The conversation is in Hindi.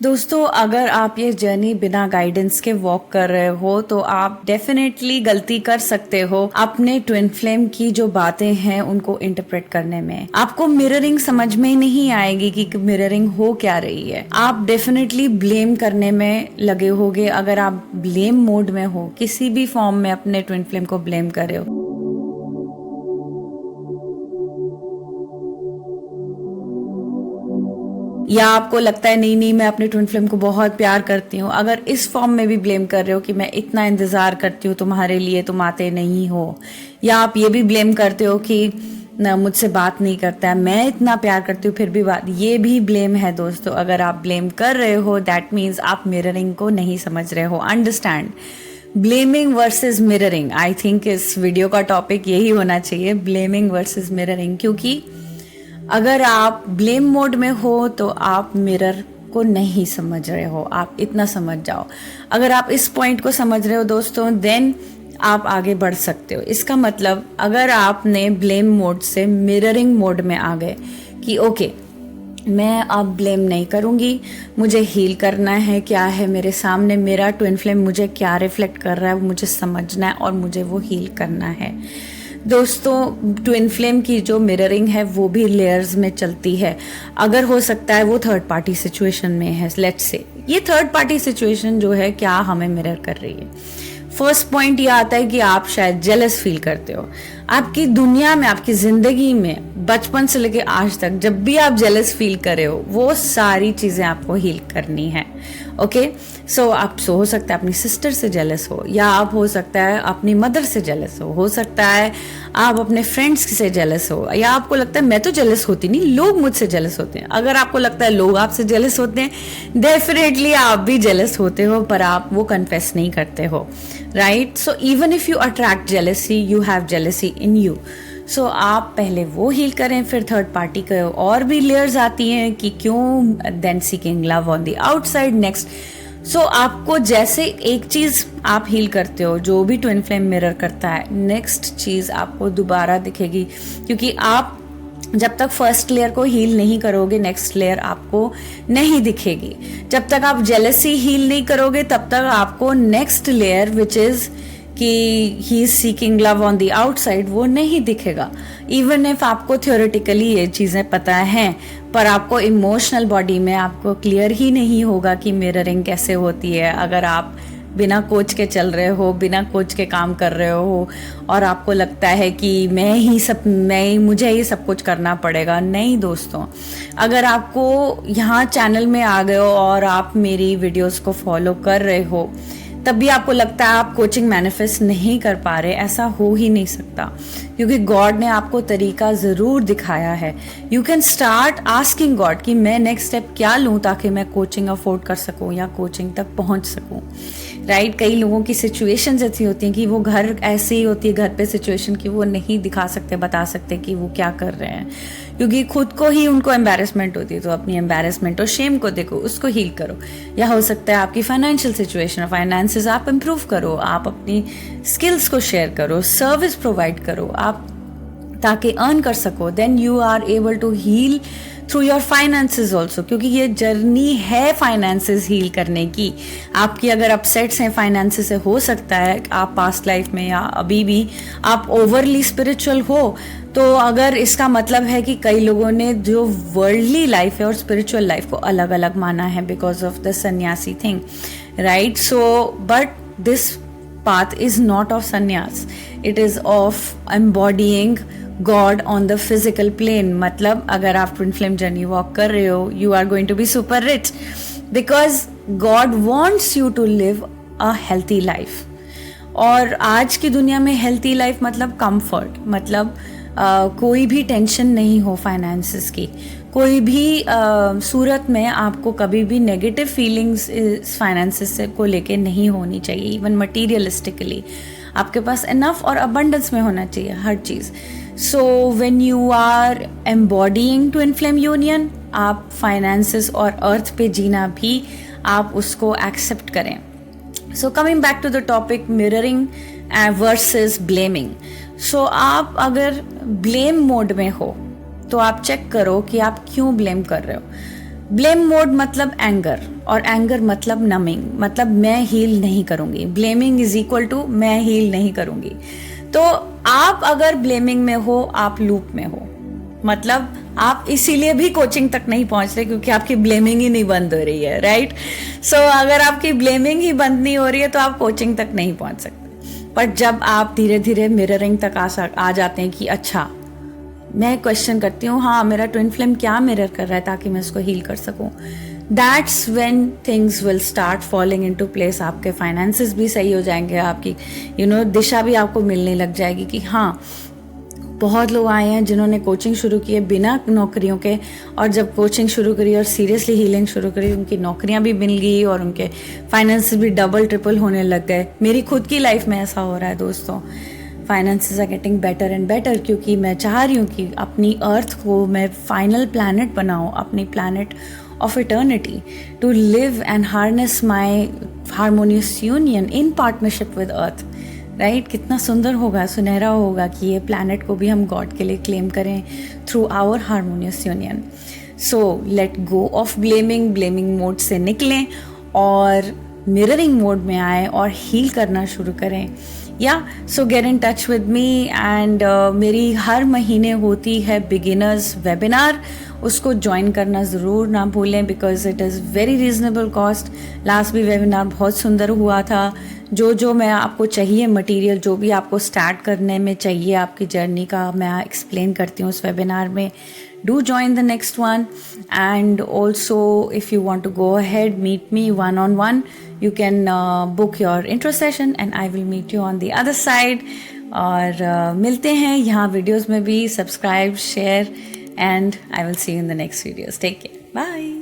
दोस्तों, अगर आप ये जर्नी बिना गाइडेंस के वॉक कर रहे हो तो आप डेफिनेटली गलती कर सकते हो अपने ट्विन फ्लेम की जो बातें हैं उनको इंटरप्रेट करने में। आपको मिररिंग समझ में नहीं आएगी कि मिररिंग हो क्या रही है। आप डेफिनेटली ब्लेम करने में लगे होगे। अगर आप ब्लेम मोड में हो, किसी भी फॉर्म में अपने ट्विन फ्लेम को ब्लेम कर रहे हो, या आपको लगता है नहीं नहीं मैं अपने ट्विन फ्लेम को बहुत प्यार करती हूँ, अगर इस फॉर्म में भी ब्लेम कर रहे हो कि मैं इतना इंतजार करती हूँ तुम्हारे लिए, तुम आते नहीं हो, या आप ये भी ब्लेम करते हो कि ना मुझसे बात नहीं करता है, मैं इतना प्यार करती हूँ फिर भी बात, ये भी ब्लेम है दोस्तों। अगर आप ब्लेम कर रहे हो दैट मीन्स आप मिररिंग को नहीं समझ रहे हो। Understand, blaming versus mirroring, I think इस वीडियो का टॉपिक यही होना चाहिए, ब्लेमिंग वर्सेस मिररिंग। क्योंकि अगर आप ब्लेम मोड में हो तो आप मिरर को नहीं समझ रहे हो, आप इतना समझ जाओ। अगर आप इस पॉइंट को समझ रहे हो दोस्तों, देन आप आगे बढ़ सकते हो। इसका मतलब अगर आपने ब्लेम मोड से मिररिंग मोड में आ गए कि ओके मैं अब ब्लेम नहीं करूंगी, मुझे हील करना है, क्या है मेरे सामने, मेरा ट्विन फ्लेम मुझे क्या रिफ्लेक्ट कर रहा है मुझे समझना है और मुझे वो हील करना है। दोस्तों, ट्विन फ्लेम की जो मिररिंग है वो भी लेयर्स में चलती है। अगर हो सकता है वो थर्ड पार्टी सिचुएशन में है, लेट्स से ये थर्ड पार्टी सिचुएशन जो है क्या हमें मिरर कर रही है। फर्स्ट पॉइंट ये आता है कि आप शायद जेलस फील करते हो। आपकी दुनिया में, आपकी जिंदगी में बचपन से लेके आज तक जब भी आप जेलस फील कर रहे हो वो सारी चीजें आपको हील करनी है। ओके, सो आप हो सकता है अपनी सिस्टर से जेलस हो, या आप हो सकता है अपनी मदर से जेलस हो सकता है आप अपने फ्रेंड्स से जेलस हो, या आपको लगता है मैं तो जेलस होती नहीं, लोग मुझसे जेलस होते हैं। अगर आपको लगता है लोग आपसे जेलस होते हैं, डेफिनेटली आप भी जेलस होते हो पर आप वो कन्फेस नहीं करते हो, right. So even if you attract jealousy, you have jealousy in you. So आप पहले वो हील करें, फिर थर्ड पार्टी के और भी लेयर्स आती हैं कि क्यों, then seeking love on the outside next. So आपको जैसे एक चीज आप हील करते हो, जो भी ट्विन फ्लेम मिरर करता है, नेक्स्ट चीज आपको दोबारा दिखेगी। क्योंकि आप जब तक फर्स्ट लेयर को हील नहीं करोगे नेक्स्ट लेयर आपको नहीं दिखेगी। जब तक आप जेलसी हील नहीं करोगे तब तक आपको नेक्स्ट लेयर विच इज कि he is seeking love on the outside वो नहीं दिखेगा। इवन इफ आपको थियोरेटिकली ये चीज़ें पता हैं, पर आपको इमोशनल बॉडी में आपको क्लियर ही नहीं होगा कि मिररिंग कैसे होती है। अगर आप बिना कोच के चल रहे हो, बिना कोच के काम कर रहे हो और आपको लगता है कि मुझे ही सब कुछ करना पड़ेगा, नहीं दोस्तों। अगर आपको यहाँ चैनल में आ गए हो और आप मेरी वीडियोस को फॉलो कर रहे हो, तब भी आपको लगता है आप कोचिंग मैनिफेस्ट नहीं कर पा रहे, ऐसा हो ही नहीं सकता। क्योंकि गॉड ने आपको तरीका ज़रूर दिखाया है। You can start asking God कि मैं नेक्स्ट स्टेप क्या लूँ ताकि मैं कोचिंग अफोर्ड कर सकूँ या कोचिंग तक पहुँच सकूँ, राइट। कई लोगों की सिचुएशंस ऐसी होती हैं कि वो घर ऐसी ही होती है, घर पे सिचुएशन की वो नहीं दिखा सकते, बता सकते कि वो क्या कर रहे हैं, क्योंकि खुद को ही उनको एम्बैरेसमेंट होती है। तो अपनी एम्बैरेसमेंट और शेम को देखो, उसको हील करो। या हो सकता है आपकी फाइनेंशियल सिचुएशन, फाइनेंसेस आप इम्प्रूव करो, आप अपनी स्किल्स को शेयर करो, सर्विस प्रोवाइड करो आप ताकि अर्न कर सको। Then you are able to heal through your finances also, क्योंकि ये जर्नी है फाइनेंसेस हील करने की। आपकी अगर अपसेट्स हैं फाइनेंसेस से, हो सकता है आप पास्ट लाइफ में या अभी भी आप ओवरली स्पिरिचुअल हो, तो अगर इसका मतलब है कि कई लोगों ने जो वर्ल्डली लाइफ है और स्पिरिचुअल लाइफ को अलग अलग माना है बिकॉज ऑफ द सन्यासी thing, right. So but this path is not of sannyas, it is of embodying God on the physical plane। मतलब अगर आप twin flame journey walk कर रहे हो, you are going to be super rich because God wants you to live a healthy life। और आज की दुनिया में हेल्थी लाइफ मतलब कंफर्ट, मतलब कोई भी टेंशन नहीं हो फाइनेंसेस की, कोई भी सूरत में आपको कभी भी नेगेटिव फीलिंग्स फाइनेंसेस से को लेके नहीं होनी चाहिए। इवन मटीरियलिस्टिकली आपके पास इनफ और अबंडेंस में होना चाहिए हर चीज़। So when you are embodying twin flame union, आप फाइनेंसेस और अर्थ पे जीना भी आप उसको एक्सेप्ट करें। So coming back to the topic mirroring versus blaming. So आप अगर ब्लेम मोड में हो तो आप चेक करो कि आप क्यों ब्लेम कर रहे हो। ब्लेम मोड मतलब एंगर, और एंगर मतलब नमिंग, मतलब मैं हील नहीं करूंगी। ब्लेमिंग इज इक्वल टू मैं हील नहीं करूंगी। तो आप अगर ब्लेमिंग में हो, आप लूप में हो, मतलब आप इसीलिए भी कोचिंग तक नहीं पहुंच रहे क्योंकि आपकी ब्लेमिंग ही नहीं बंद हो रही है, राइट? सो अगर आपकी ब्लेमिंग ही बंद नहीं हो रही है तो आप कोचिंग तक नहीं पहुंच सकते। पर जब आप धीरे धीरे मिररिंग तक आ जाते हैं कि अच्छा, मैं क्वेश्चन करती हूँ, हाँ मेरा ट्विन फ्लेम क्या मिरर कर रहा है ताकि मैं उसको हील कर सकूँ, that's when things will start falling into place. आपके फाइनेंसेस भी सही हो जाएंगे, आपकी दिशा भी आपको मिलने लग जाएगी कि हाँ, बहुत लोग आए हैं जिन्होंने कोचिंग शुरू की है बिना नौकरियों के, और जब कोचिंग शुरू करी और सीरियसली हीलिंग शुरू करी, उनकी नौकरियां भी मिल गई और उनके फाइनेंसेस भी डबल ट्रिपल होने लग गए। मेरी खुद की लाइफ में ऐसा हो रहा है दोस्तों, finances are getting better and better, क्योंकि मैं चाह रही हूँ कि अपनी अर्थ को मैं फाइनल प्लैनेट बनाऊँ, अपनी planet of eternity, to live and harness my harmonious union in partnership with earth, right? कितना सुंदर होगा, सुनहरा होगा कि ये प्लैनेट को भी हम गॉड के लिए क्लेम करें through our harmonious union. So let go of blaming mode से निकलें और मिररिंग मोड में आए और हील करना शुरू करें। सो get in touch with me, and मेरी हर महीने होती है बिगिनर्स वेबिनार, उसको ज्वाइन करना ज़रूर ना भूलें because it is very reasonable cost. Last भी वेबिनार बहुत सुंदर हुआ था। जो मैं आपको चाहिए मटेरियल, जो भी आपको स्टार्ट करने में चाहिए आपकी जर्नी का, मैं एक्सप्लेन करती हूँ उस वेबिनार में। Do join the next one, and also if you want to go ahead meet me one on one, you can book your intro session and I will meet you on the other side। और मिलते हैं यहाँ वीडियोस में भी। Subscribe, share, and I will see you in the next videos. Take care. Bye.